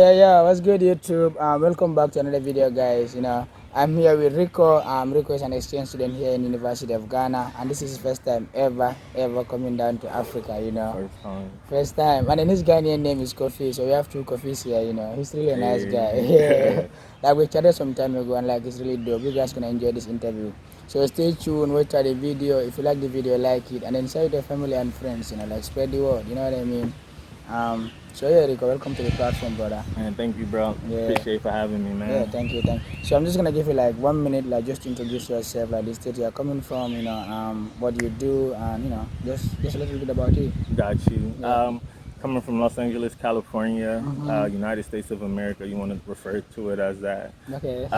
Yeah, what's good, YouTube? Welcome back to another video, guys. I'm here with Rico. Rico is an exchange student here in University of Ghana, and this is his first time ever coming down to Africa. First time. First time. And then his Ghanaian name is Kofi, so we have two Kofis here. He's really a nice guy. Hey. Yeah, like we chatted some time ago, and like it's really dope. You guys gonna enjoy this interview. So stay tuned, watch the video. If you like the video, like it, and then share with your family and friends. Like spread the word. You know what I mean? So yeah, Rico, welcome to the platform, brother. Man, thank you, bro. Yeah. Appreciate for having me, man. Yeah, thank you. So I'm just gonna give you like 1 minute, like just to introduce yourself, like the state you're coming from, what you do, and just a little bit about you. Got you. Yeah. Coming from Los Angeles, California, Mhm. United States of America. You want to refer to it as that. Okay.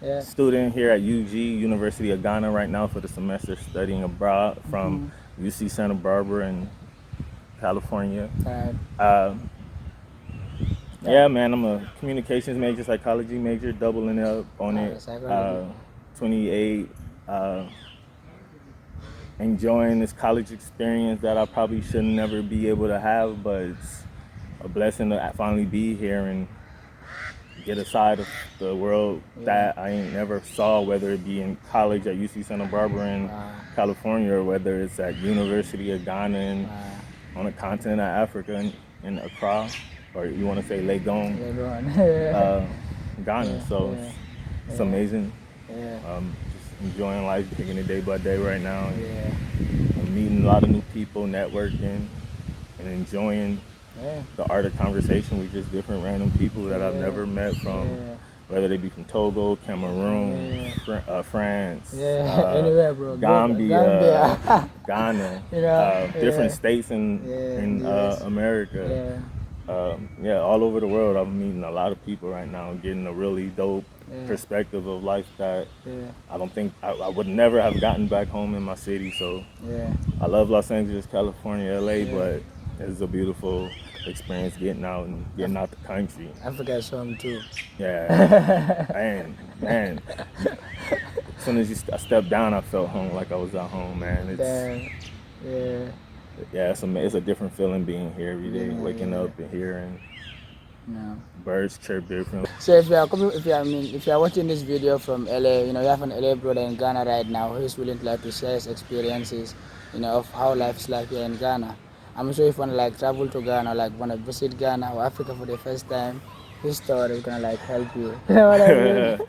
Yeah. Student here at UG, University of Ghana, right now for the semester, studying abroad from UC Santa Barbara in California. Right. Yeah, man, I'm a communications major, psychology major, doubling up on it. Psychology. 28. Enjoying this college experience that I probably should never be able to have, but it's a blessing to finally be here and get a side of the world that I ain't never saw, whether it be in college at UC Santa Barbara in California, or whether it's at University of Ghana and on the continent of Africa in Accra, or you want to say Legon, Ghana. So it's amazing. Just enjoying life, taking it day by day right now. Yeah. I'm meeting a lot of new people, networking, and enjoying the art of conversation with just different random people that I've never met from, whether they be from Togo, Cameroon, France, Anywhere, bro. Gambia, Ghana, different states in yes. America. All over the world. I'm meeting a lot of people right now, getting a really dope perspective of life that I don't think I would never have gotten back home in my city. So I love Los Angeles, California, LA, but it's a beautiful experience getting out and getting out the country. Africa is home too. Yeah, man. As soon as I stepped down, I felt home, like I was at home, man. It's a different feeling being here every day, waking up and hearing birds chirp different. So if you are watching this video from LA, you have an LA brother in Ghana right now who is willing to share his experiences, of how life is like here in Ghana. I'm sure if you want to travel to Ghana, want to visit Ghana or Africa for the first time, his story is gonna help you. You know what I mean?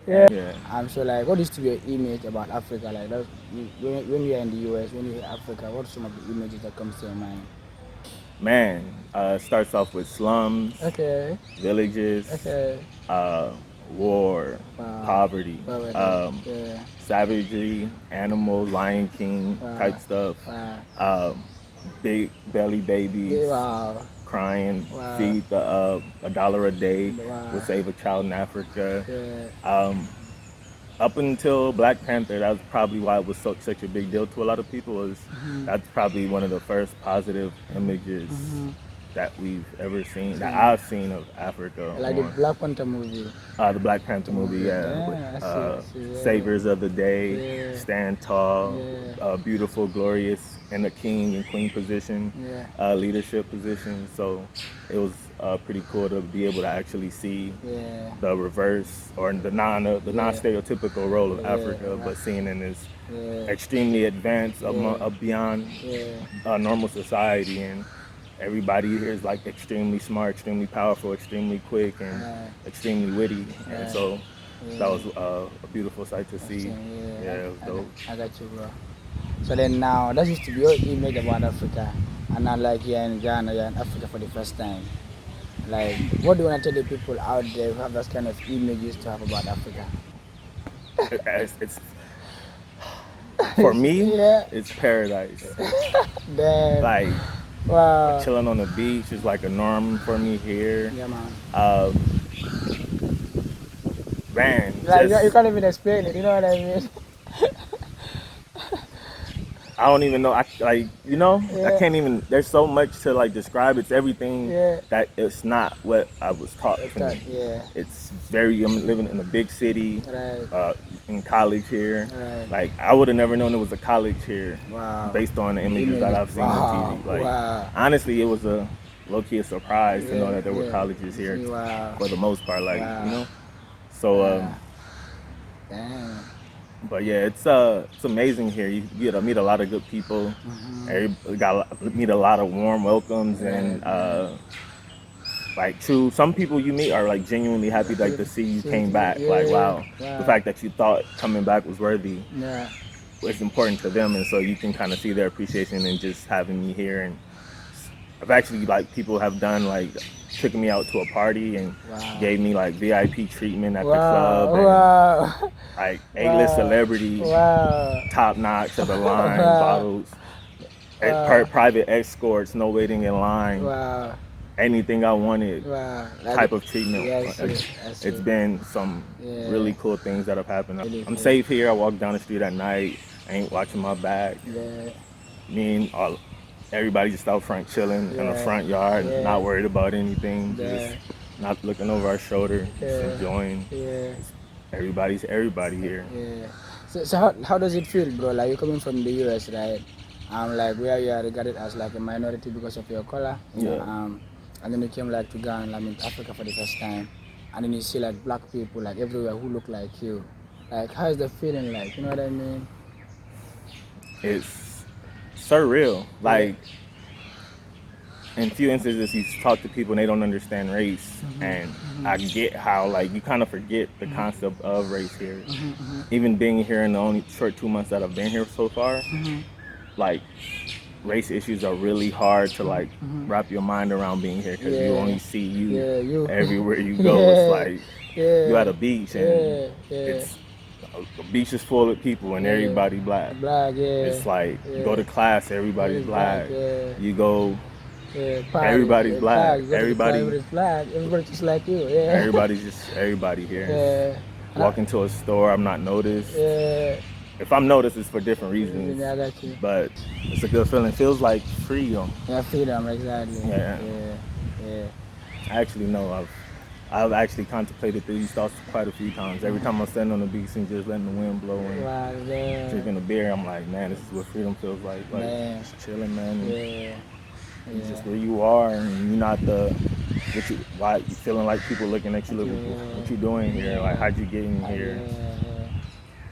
Yeah. I'm sure what used to be your image about Africa? When you're in the US, when you hear Africa, what are some of the images that comes to your mind? Man, starts off with slums, villages, war, poverty, savagery, animals, Lion King type stuff, big belly babies, crying, feed $1 a day will save a child in Africa. Up until Black Panther, that was probably why it was such a big deal to a lot of people. That's probably one of the first positive images that we've ever seen, that I've seen of Africa. Like the Black Panther movie. The Black Panther movie, Saviors of the Day, Stand Tall, Beautiful, Glorious, in the king and queen position, leadership position. So it was pretty cool to be able to actually see the reverse, or the non-stereotypical role of Africa, but seen in this extremely advanced, beyond normal society, and everybody here is extremely smart, extremely powerful, extremely quick, and extremely witty, and so that was a beautiful sight to see. It was dope. I got you, bro. So then now, that used to be your image about Africa, and now you're in Ghana, you're in Africa for the first time. What do you want to tell the people out there who have those kind of images to have about Africa? It's for me, it's paradise. Damn. Wow. Chilling on the beach is a norm for me here. Yeah, man. Man, you can't even explain it, you know what I mean? I don't even know. I can't even. There's so much to describe. It's everything that it's not what I was taught to me. It's I'm living in a big city, in college here. I would have never known it was a college here, based on the images that I've seen on TV. Honestly, it was a low-key a surprise to know that there were colleges here for the most part, like, you know? So, Damn. but yeah, it's amazing here. You get to meet a lot of good people. Meet a lot of warm welcomes and like true. Some people you meet are like genuinely happy like to see you came back. Like wow, the fact that you thought coming back was worthy. Yeah. It's important to them, and so you can kind of see their appreciation in just having me here. And I've actually like people have done like took me out to a party and gave me like VIP treatment at the club and like A-list celebrities, top notch of the line bottles, private escorts, no waiting in line. Anything I wanted type of treatment. It's been some really cool things that have happened. I'm safe here. I walk down the street at night. I ain't watching my back. Me and everybody just out front chilling in the front yard, not worried about anything, just not looking over our shoulder, just enjoying. Everybody here. So how does it feel, bro? Like you're coming from the US, right? Like where you are regarded as like a minority because of your color. You know, and then you came like to Ghana, I mean Africa for the first time, and then you see like black people like everywhere who look like you. Like how's the feeling like? You know what I mean? It's surreal. Like in few instances you talk to people and they don't understand race, and I get how like you kind of forget the concept of race here. Even being here in the only short 2 months that I've been here so far, like race issues are really hard to like wrap your mind around being here because you only see you everywhere you go. It's like you're at a beach and it's the beach is full of people and everybody black. It's like you go to class, everybody's black. You go, everybody's black. Everybody's black. Everybody's just like you. Everybody here. Walk into a store, I'm not noticed. If I'm noticed, it's for different reasons. I got you. But it's a good feeling. Feels like freedom. Yeah, freedom, exactly. Yeah. I actually know I've actually contemplated these thoughts quite a few times. Every time I'm standing on the beach and just letting the wind blow and drinking a beer, I'm like, man, this is what freedom feels like. Like just chilling, man. Just where you are, and you're not you feeling like people looking at you, what you doing here? Like, how'd you get in here?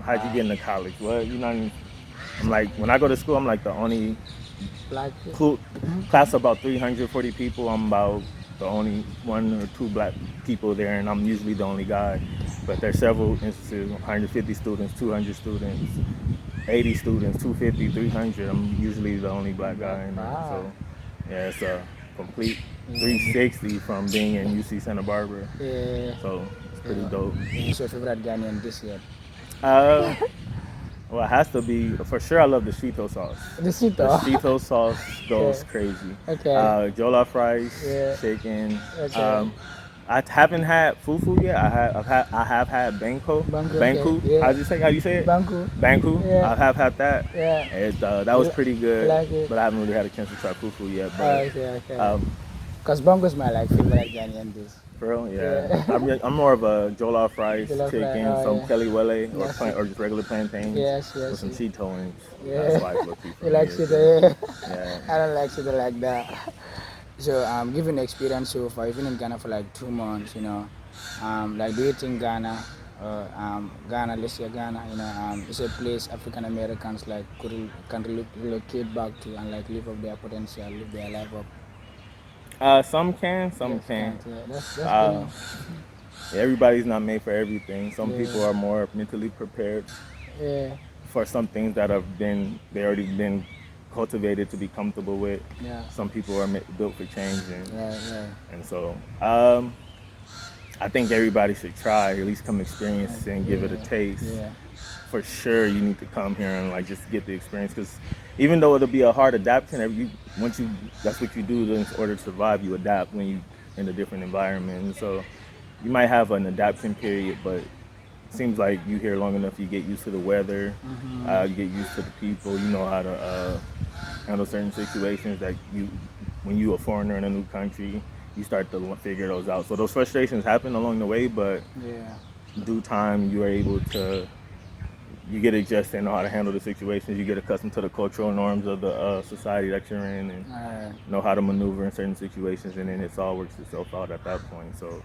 How'd you get into college? Well, you know, I'm like, when I go to school, I'm like the only black class of about 340 people. I'm about the only 1 or 2 black people there, and I'm usually the only guy. But there's several instances, 150 students, 200 students, 80 students, 250, 300. I'm usually the only black guy in there. So, yeah, it's a complete 360 from being in UC Santa Barbara. So it's pretty dope. What's your favorite Ghanaian dish yet? Well, it has to be, for sure, I love the shito sauce. The shito? The shito sauce goes crazy. Jollof rice, chicken. I haven't had fufu yet. I have had banku. Banku. How do you say it? Banku. I have had that. That was pretty good. But I haven't really had a chance to try fufu yet. But because banku is my like favorite Ghanaian dish. For real, yeah. I'm more of a jollof rice, chicken, some kelly or just regular plantains with some shito in it. That's why it's looking for you like shito? Yeah. I don't like shito like that. So, given the experience so far, you've been in Ghana for like 2 months, you know, like do you think Ghana, let's say Ghana, you know, is a place African Americans like can relocate back to and like live up their potential, live their life up? Some can, some can't. That's everybody's not made for everything. Some people are more mentally prepared for some things that they already been cultivated to be comfortable with. Some people are built for change, and so I think everybody should try, at least come experience and give it a taste. For sure, you need to come here and like just get the experience, because even though it'll be a hard adaptation, that's what you do in order to survive. You adapt when you in a different environment, and so you might have an adaptation period, but it seems like you here long enough, you get used to the weather, you get used to the people, you know how to handle certain situations that when you're a foreigner in a new country, you start to figure those out. So those frustrations happen along the way, but due time you are able to you get adjusted and know how to handle the situations. You get accustomed to the cultural norms of the society that you're in, and know how to maneuver in certain situations, and then it all works itself out at that point. So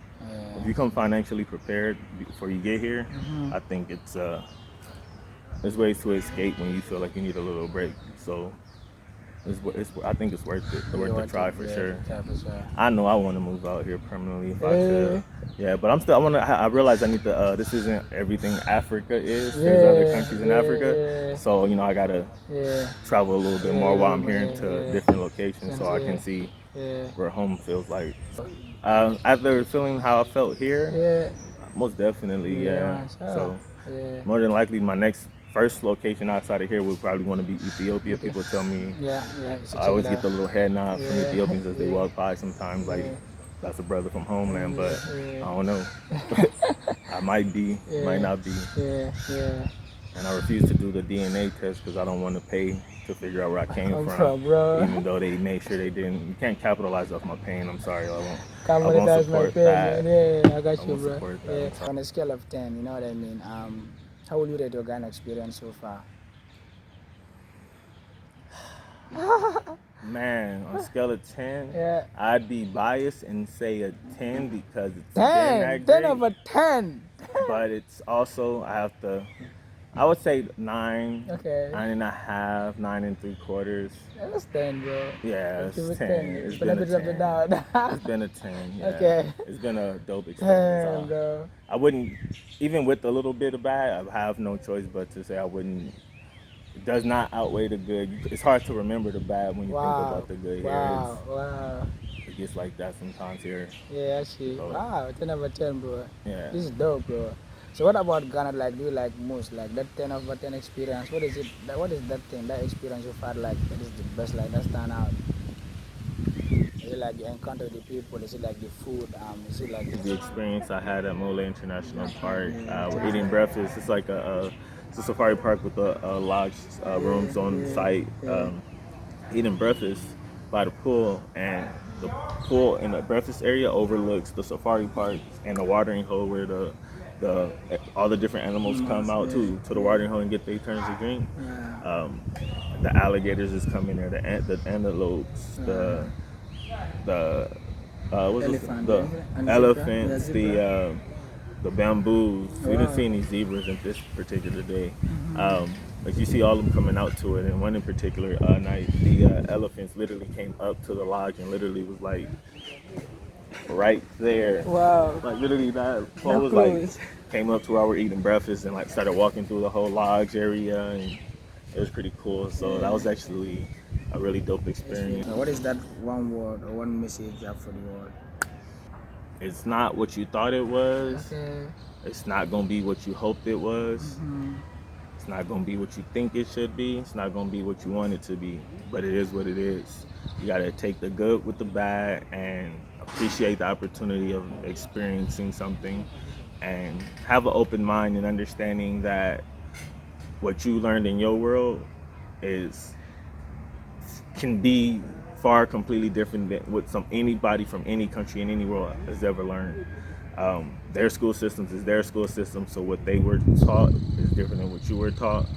if you come financially prepared before you get here, I think there's ways to escape when you feel like you need a little break. So I think it's worth it. Worth the try for sure. I know I want to move out here permanently if I could. Yeah, but I realize I need to. This isn't everything Africa is. There's other countries in Africa, so I gotta travel a little bit more while I'm here into different locations, so I can see where home feels like. After feeling how I felt here, most definitely, yeah. So more than likely, my next first location outside of here would probably want to be Ethiopia. People tell me, I always get the little head nod from Ethiopians as they walk by sometimes, like, that's a brother from homeland, but I don't know. I might be, might not be. And I refuse to do the DNA test because I don't want to pay to figure out where I came from, even though they made sure they didn't. You can't capitalize off my pain. I'm sorry, I won't support that. Yeah, I got you, bro. That. On a scale of 10, you know what I mean? How will you rate your Ghana experience so far? Man, on a scale of 10, I'd be biased and say a 10 because it's 10 over 10. But it's also, I would say 9, 9.5, 9 3/4. That's 10, bro. Yeah, it's 10. It's been a 10. It's been a 10, yeah. It's been a dope experience. Bro. I wouldn't, even with a little bit of bad, I have no choice but to say I wouldn't. It does not outweigh the good. It's hard to remember the bad when you think about the good. Wow. It gets like that sometimes here. Yeah, actually. So, wow, 10 over 10, bro. Yeah. This is dope, bro. So what about Ghana, like, do you like most, like, that 10 over 10 experience? What is it, what is that thing, that experience you've had, like, that is the best, like, that stand out? Is it like you encounter the people? Is it like the food? Is it like the experience I had at Mole International Park? We're eating breakfast. It's like it's a safari park with a lodge rooms on site. Eating breakfast by the pool, and the pool in the breakfast area overlooks the safari park and the watering hole where all the different animals come out to the watering hole and get their turns to drink. The alligators is coming there, the antelopes, the elephants, the bamboos. We didn't see any zebras in this particular day. But you see all of them coming out to it, and one in particular night, the elephants literally came up to the lodge and literally was like right there. Wow. Like literally that pole was like came up to where we're eating breakfast and like started walking through the whole lodge area, and it was pretty cool. So that was actually a really dope experience. What is that one word or one message you have for the world? It's not what you thought it was. It's not gonna be what you hoped it was. It's not gonna be what you think it should be. It's not gonna be what you want it to be. But it is what it is. You gotta take the good with the bad and appreciate the opportunity of experiencing something, and have an open mind and understanding that what you learned in your world can be far completely different than what anybody from any country in any world has ever learned. Their school systems is their school system, so what they were taught is different than what you were taught,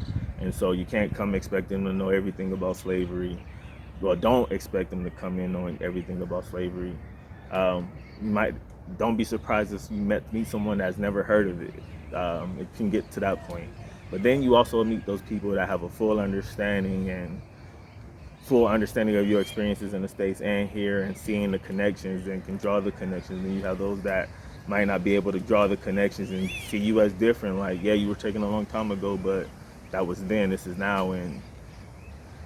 and so you can't come expect them to know everything about slavery. Well, don't expect them to come in knowing everything about slavery. Don't be surprised if you meet someone that's never heard of it. It can get to that point, but then you also meet those people that have a full understanding of your experiences in the States and here, and seeing the connections and can draw the connections. And you have those that might not be able to draw the connections and see you as different. Like, yeah, you were taken a long time ago, but that was then, this is now, and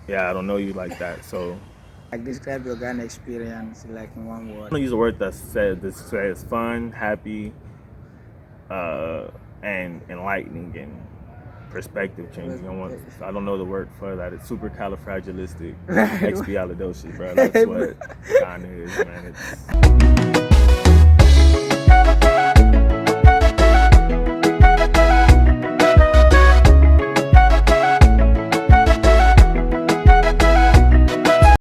yeah, I don't know you like that. So, like, describe your Ghana experience like in one word. I'm gonna use a word that says fun, happy, and enlightening and perspective changing. I don't know the word for that. It's supercalifragilistic expialidocious, bro. That's what Ghana is, man.